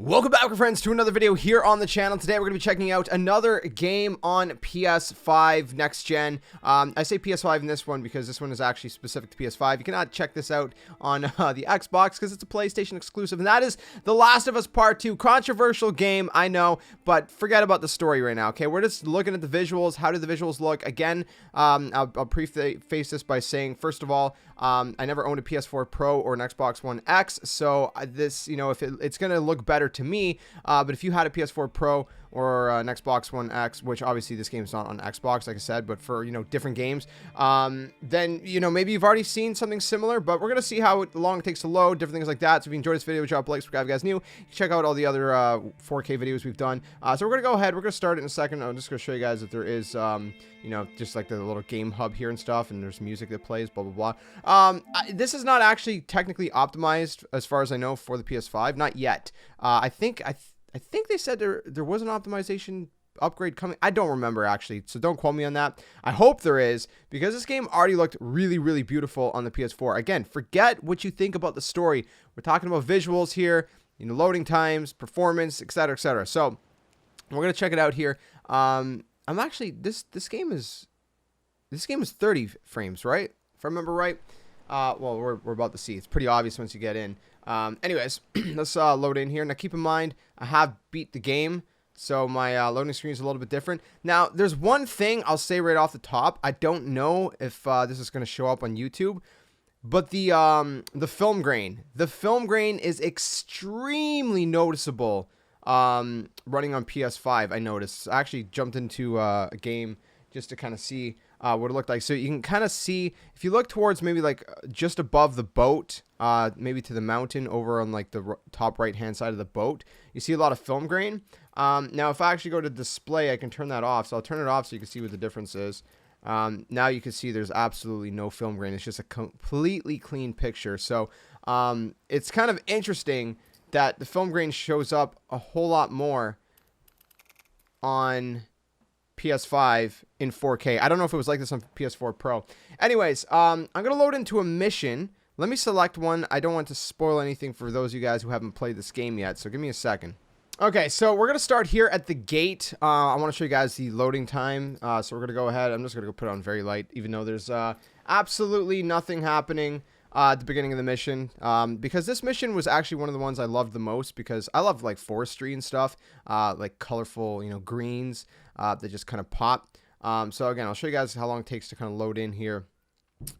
Welcome back, friends, to another video here on the channel. Today we're going to be checking out another game on PS5 next gen. I say PS5 in this one because this one is actually specific to PS5. You cannot check this out on the Xbox because it's a PlayStation exclusive, and that is The Last of Us Part 2. Controversial game, I know, but forget about the story right now, okay? We're just looking at the visuals. How do the visuals look? Again, I'll preface this by saying, first of all, I never owned a PS4 Pro or an Xbox One X, so this, you know, if it's going to look better to me, but if you had a PS4 Pro or an Xbox One X, which obviously this game is not on Xbox, like I said, but for, you know, different games, then, you know, maybe you've already seen something similar, but we're going to see how long it takes to load, different things like that. So if you enjoyed this video, drop a like, subscribe if you guys new. You can check out all the other 4K videos we've done. So we're going to go ahead. We're going to start it in a second. I'm just going to show you guys that there is, you know, just like the little game hub here and stuff, and there's music that plays, blah, blah, blah. This is not actually technically optimized, as far as I know, for the PS5. Not yet. I think they said there was an optimization upgrade coming. I don't remember, actually, so don't quote me on that. I hope there is, because this game already looked really, really beautiful on the PS4. Again, forget what you think about the story. We're talking about visuals here, you know, loading times, performance, etc., etc. So we're gonna check it out here. I'm actually this game is 30 frames, right? If I remember right. Well, we're about to see. It's pretty obvious once you get in. Anyways, let's load in here. Now, keep in mind, I have beat the game, so my loading screen is a little bit different. Now, there's one thing I'll say right off the top. I don't know if this is going to show up on YouTube, but the film grain. The film grain is extremely noticeable running on PS5, I noticed. I actually jumped into a game just to kind of see what it looked like. So you can kind of see, if you look towards maybe like just above the boat, maybe to the mountain over on like the top right hand side of the boat, you see a lot of film grain. Now if I actually go to display, I can turn that off. So I'll turn it off so you can see what the difference is. Now you can see there's absolutely no film grain. It's just a completely clean picture. So it's kind of interesting that the film grain shows up a whole lot more on PS5 in 4K. I don't know if it was like this on PS4 Pro. Anyways, I'm going to load into a mission. Let me select one. I don't want to spoil anything for those of you guys who haven't played this game yet, so give me a second. Okay, so we're going to start here at the gate. I want to show you guys the loading time. So we're going to go ahead. I'm just going to go put it on very light, even though there's absolutely nothing happening at the beginning of the mission, because this mission was actually one of the ones I loved the most, because I love like forestry and stuff, like colorful, you know, greens that just kind of pop. So again, I'll show you guys how long it takes to kind of load in here.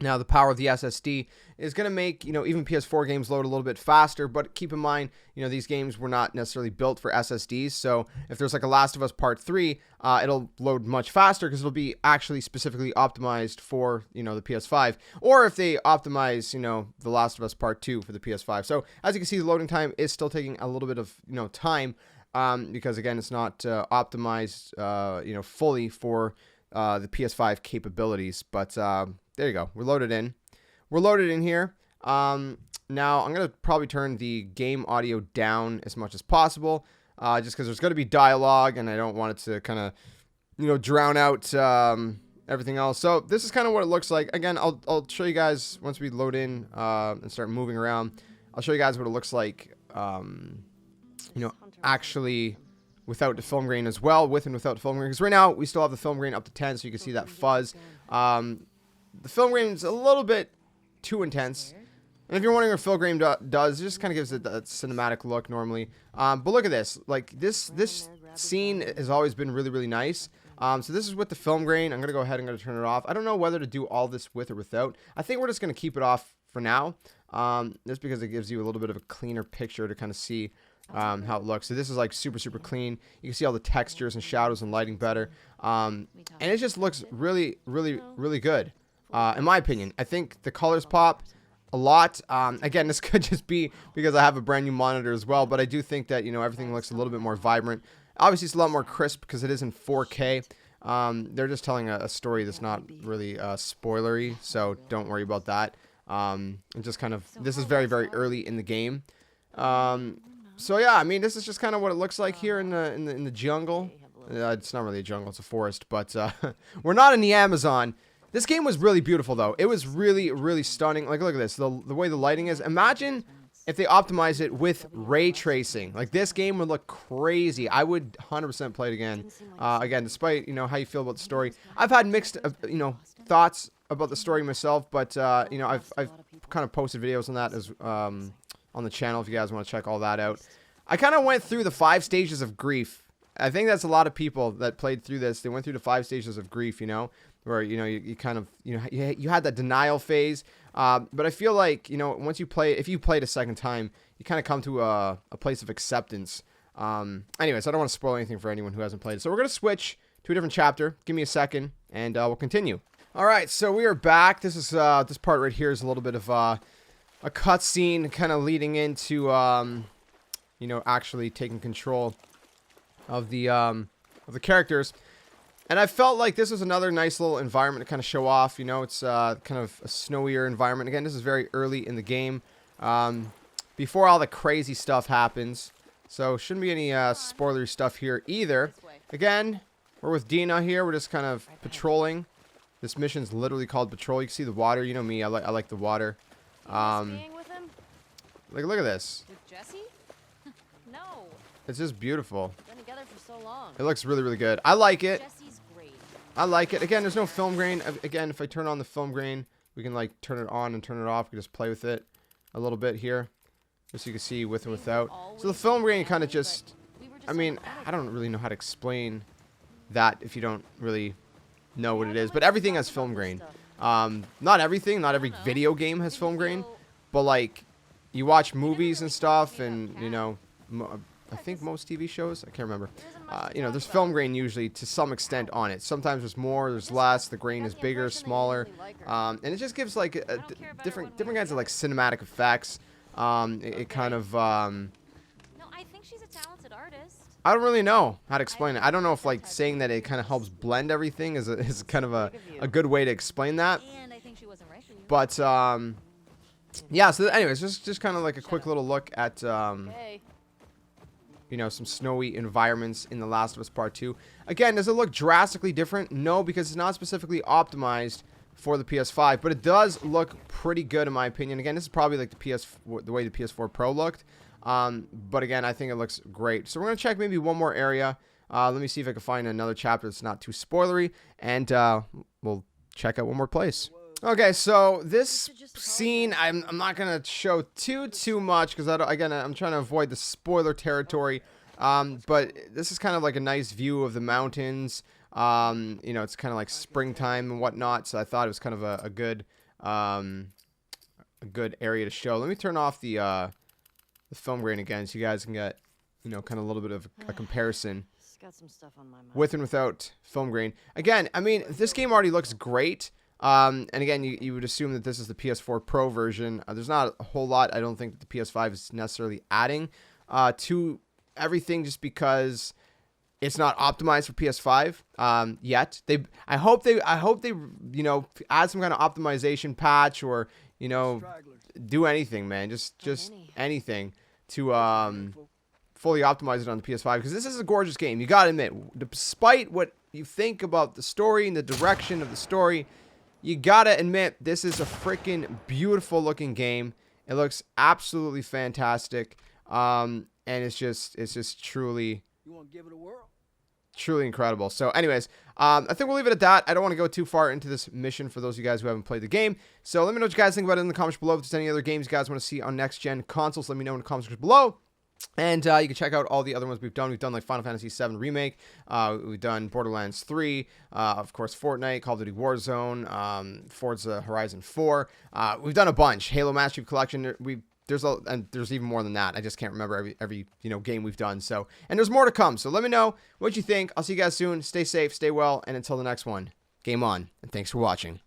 Now, the power of the SSD is going to make, you know, even PS4 games load a little bit faster, but keep in mind, you know, these games were not necessarily built for SSDs, so if there's like a Last of Us Part 3, it'll load much faster because it'll be actually specifically optimized for, you know, the PS5, or if they optimize, you know, The Last of Us Part 2 for the PS5. So, as you can see, the loading time is still taking a little bit of, you know, time, because, again, it's not optimized, you know, fully for the PS5 capabilities, but there you go. We're loaded in. We're loaded in here. Now, I'm going to probably turn the game audio down as much as possible, just because there's going to be dialogue, and I don't want it to kind of, you know, drown out everything else. So this is kind of what it looks like. Again, I'll show you guys once we load in and start moving around. I'll show you guys what it looks like, you know, actually without the film grain as well, with and without the film grain. Because right now, we still have the film grain up to 10, so you can see that fuzz. The film grain is a little bit too intense. And if you're wondering what film grain does, it just kind of gives it that cinematic look normally. But look at this. Like, this scene has always been really, really nice. So this is with the film grain. I'm going to go ahead and I'm going to turn it off. I don't know whether to do all this with or without. I think we're just going to keep it off for now. Just because it gives you a little bit of a cleaner picture to kind of see how it looks. So this is like super, super clean. You can see all the textures and shadows and lighting better. And it just looks really, really, really good. In my opinion, I think the colors pop a lot. Again, this could just be because I have a brand new monitor as well, but I do think that, you know, everything looks a little bit more vibrant. Obviously, it's a lot more crisp because it is in 4K. They're just telling a story that's not really spoilery, so don't worry about that. And just kind of, this is very, very early in the game. So yeah, I mean, this is just kind of what it looks like here in the jungle. It's not really a jungle; it's a forest. But we're not in the Amazon. This game was really beautiful, though. It was really, really stunning. Like, look at this. The way the lighting is. Imagine if they optimize it with ray tracing. Like, this game would look crazy. I would 100% play it again. Again, despite, you know, how you feel about the story. I've had mixed, you know, thoughts about the story myself, but, you know, I've kind of posted videos on that as, on the channel if you guys want to check all that out. I kind of went through the 5 stages of grief. I think that's a lot of people that played through this. They went through the 5 stages of grief, you know, where, you know, you kind of, you know, you had that denial phase. But I feel like, you know, once you play, if you played a second time, you kind of come to a place of acceptance. Anyways, I don't want to spoil anything for anyone who hasn't played it. So we're going to switch to a different chapter. Give me a second and we'll continue. All right, so we are back. This is, this part right here is a little bit of a cutscene kind of leading into, you know, actually taking control of the characters. And I felt like this was another nice little environment to kind of show off. You know, it's kind of a snowier environment. Again, this is very early in the game, before all the crazy stuff happens. So shouldn't be any spoilery stuff here either. Again, we're with Dina here. We're just kind of patrolling. This mission's literally called Patrol. You can see the water. You know me. I like the water. Look at this. With Jesse? No. It's just beautiful. Been together for so long. It looks really, really good. I like it. Jesse's great. I like it. Again, there's no film grain. Again, if I turn on the film grain, we can like turn it on and turn it off. We can just play with it a little bit here, just so you can see with and without. So the film grain kind of just, I mean, I don't really know how to explain that if you don't really know what it is, but everything has film grain. Not everything, not every video game has film grain, but like you watch movies and stuff, and you know, I think most TV shows, I can't remember, you know, there's film grain usually to some extent on it. Sometimes there's more, there's less, the grain is bigger, smaller, and it just gives like different kinds of like cinematic effects. It kind of, No, I think she's a talented artist. I don't really know how to explain it. I don't know if like saying that it kind of helps blend everything is kind of a good way to explain that. And I think she wasn't right for you. But yeah, so anyways, just kind of like a quick little look at you know, some snowy environments in The Last of Us Part 2. Again, does it look drastically different? No, because it's not specifically optimized for the PS5, but it does look pretty good in my opinion. Again, this is probably like the way the PS4 Pro looked. But again, I think it looks great. So we're going to check maybe one more area. Let me see if I can find another chapter that's not too spoilery, and we'll check out one more place. Okay, so this scene, I'm not going to show too much because I'm trying to avoid the spoiler territory. But this is kind of like a nice view of the mountains. You know, it's kind of like springtime and whatnot, so I thought it was kind of a good area to show. Let me turn off the film grain again so you guys can get, you know, kind of a little bit of a comparison Got some stuff on my mind. with and without film grain. Again, I mean, this game already looks great. And again, you would assume that this is the PS4 Pro version. There's not a whole lot, I don't think, that the PS5 is necessarily adding to everything, just because it's not optimized for PS5 yet. I hope they you know, add some kind of optimization patch, or you know, do anything, man. Just anything to fully optimize it on the PS5, because this is a gorgeous game. You gotta admit, despite what you think about the story and the direction of the story, you gotta admit this is a freaking beautiful looking game. It looks absolutely fantastic, and it's just truly, you want to give it a whirl? Truly incredible. So anyways, I think we'll leave it at that. I don't want to go too far into this mission for those of you guys who haven't played the game. So let me know what you guys think about it in the comments below. If there's any other games you guys want to see on next gen consoles, let me know in the comments below. And you can check out all the other ones we've done. We've done like Final Fantasy VII Remake. We've done Borderlands 3. Of course, Fortnite, Call of Duty Warzone, Forza Horizon 4. We've done a bunch. Halo Master Chief Collection. There's even more than that. I just can't remember every you know, game we've done. So, and there's more to come. So let me know what you think. I'll see you guys soon. Stay safe, stay well, and until the next one, game on, and thanks for watching.